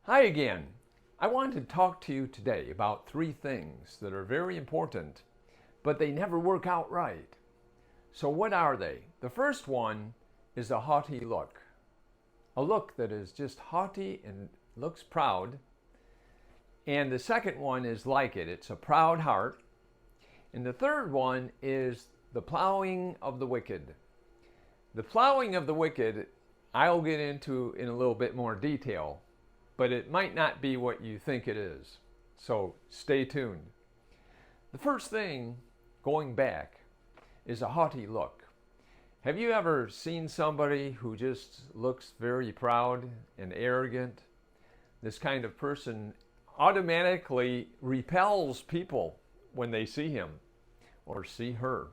Hi again. I want to talk to you today about three things that are very important, but they never work out right. So, what are they? The first one is a haughty look. A look that is just haughty and looks proud. And the second one is like it's a proud heart. And the third one is the plowing of the wicked. The plowing of the wicked, I'll get into in a little bit more detail, but it might not be what you think it is. So stay tuned. The first thing, going back, is a haughty look. Have you ever seen somebody who just looks very proud and arrogant? This kind of person automatically repels people when they see him or see her.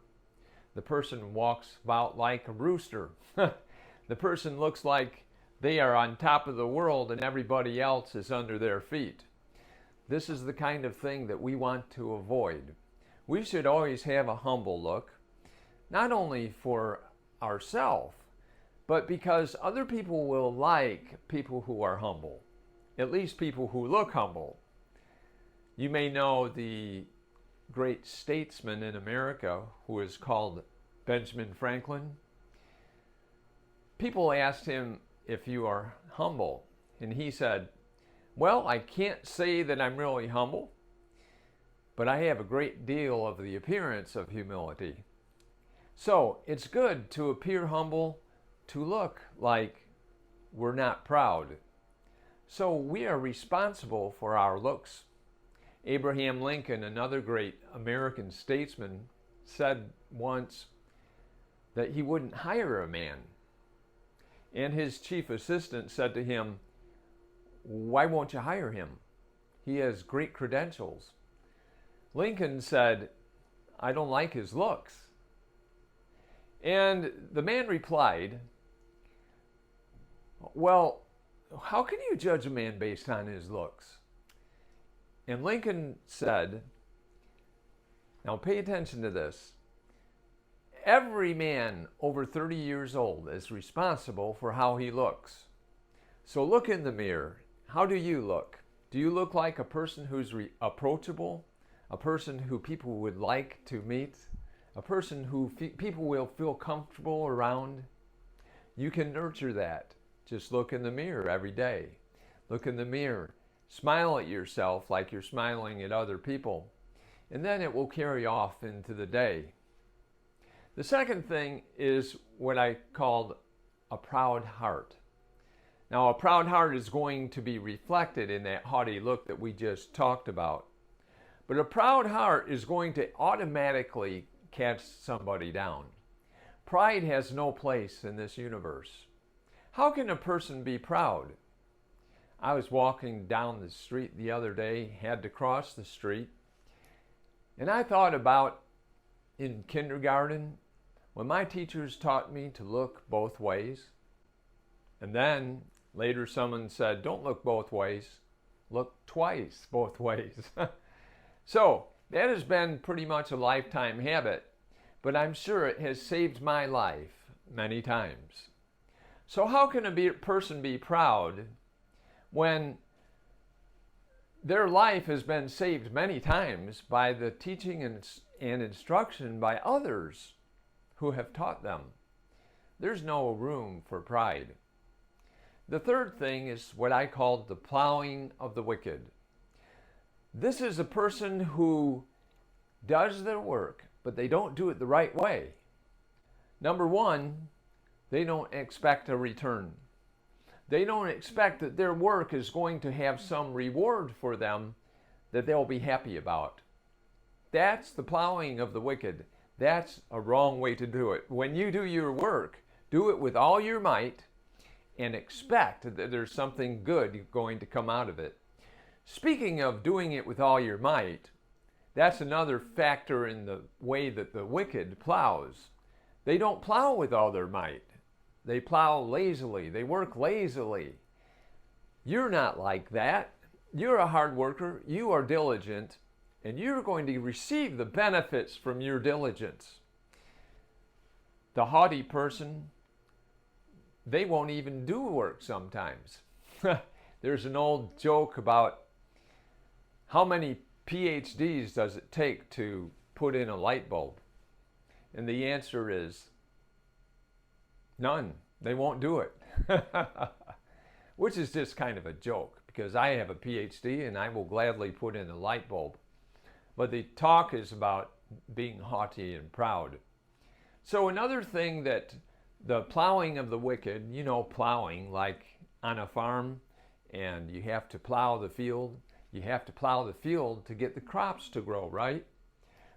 The person walks about like a rooster. The person looks like they are on top of the world and everybody else is under their feet. This is the kind of thing that we want to avoid. We should always have a humble look, not only for ourselves, but because other people will like people who are humble, at least people who look humble. You may know the great statesman in America who is called Benjamin Franklin. People asked him, if you are humble, and he said, well, I can't say that I'm really humble, but I have a great deal of the appearance of humility. So it's good to appear humble, to look like we're not proud. So we are responsible for our looks. Abraham Lincoln, another great American statesman, said once that he wouldn't hire a man. And his chief assistant said to him, why won't you hire him? He has great credentials. Lincoln said, I don't like his looks. And the man replied, well, how can you judge a man based on his looks? And Lincoln said, now pay attention to this. Every man over 30 years old is responsible for how he looks. So look in the mirror. How do you look? Do you look like a person who's approachable? A person who people would like to meet? A person who people will feel comfortable around? You can nurture that. Just look in the mirror every day. Look in the mirror. Smile at yourself like you're smiling at other people. And then it will carry off into the day. The second thing is what I called a proud heart. Now, a proud heart is going to be reflected in that haughty look that we just talked about. But a proud heart is going to automatically cast somebody down. Pride has no place in this universe. How can a person be proud? I was walking down the street the other day, had to cross the street, and I thought about in kindergarten, when my teachers taught me to look both ways, and then later someone said, don't look both ways, look twice both ways. So that has been pretty much a lifetime habit, but I'm sure it has saved my life many times. So how can a person be proud when their life has been saved many times by the teaching and instruction by others who have taught them? There's no room for pride. The third thing is what I called the plowing of the wicked. This is a person who does their work, but they don't do it the right way. Number one, they don't expect a return. They don't expect that their work is going to have some reward for them that they'll be happy about. That's the plowing of the wicked. That's a wrong way to do it. When you do your work, do it with all your might and expect that there's something good going to come out of it. Speaking of doing it with all your might, that's another factor in the way that the wicked plows. They don't plow with all their might. They plow lazily. They work lazily. You're not like that. You're a hard worker. You are diligent. And you're going to receive the benefits from your diligence. The haughty person, they won't even do work sometimes. There's an old joke about how many PhDs does it take to put in a light bulb? And the answer is none. They won't do it. Which is just kind of a joke, because I have a PhD and I will gladly put in a light bulb. But the talk is about being haughty and proud. So another thing that the plowing of the wicked, you know, plowing like on a farm, and you have to plow the field. You have to plow the field to get the crops to grow, right?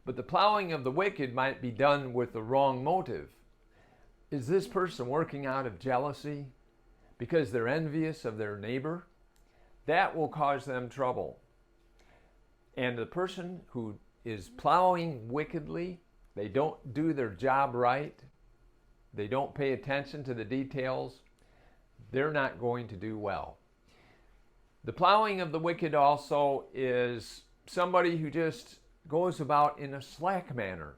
But the plowing of the wicked might be done with the wrong motive. Is this person working out of jealousy because they're envious of their neighbor? That will cause them trouble. And the person who is plowing wickedly, they don't do their job right, they don't pay attention to the details, they're not going to do well. The plowing of the wicked also is somebody who just goes about in a slack manner.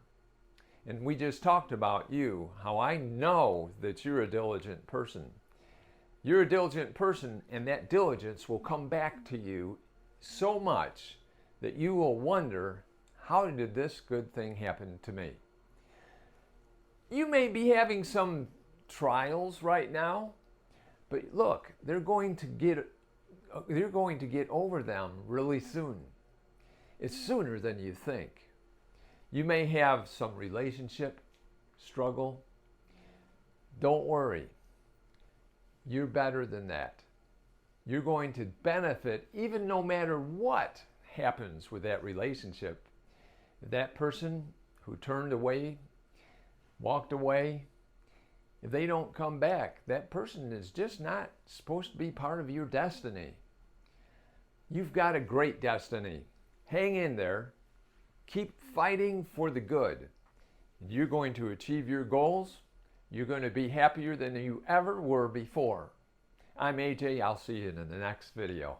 And we just talked about you, how I know that you're a diligent person. You're a diligent person, and that diligence will come back to you so much that you will wonder, how did this good thing happen to me? You may be having some trials right now, but look, they're going to get over them really soon. It's sooner than you think. You may have some relationship struggle. Don't worry. You're better than that. You're going to benefit even no matter what happens with that relationship. That person who turned away, walked away, if they don't come back, that person is just not supposed to be part of your destiny. You've got a great destiny. Hang in there. Keep fighting for the good. You're going to achieve your goals. You're going to be happier than you ever were before. I'm AJ. I'll see you in the next video.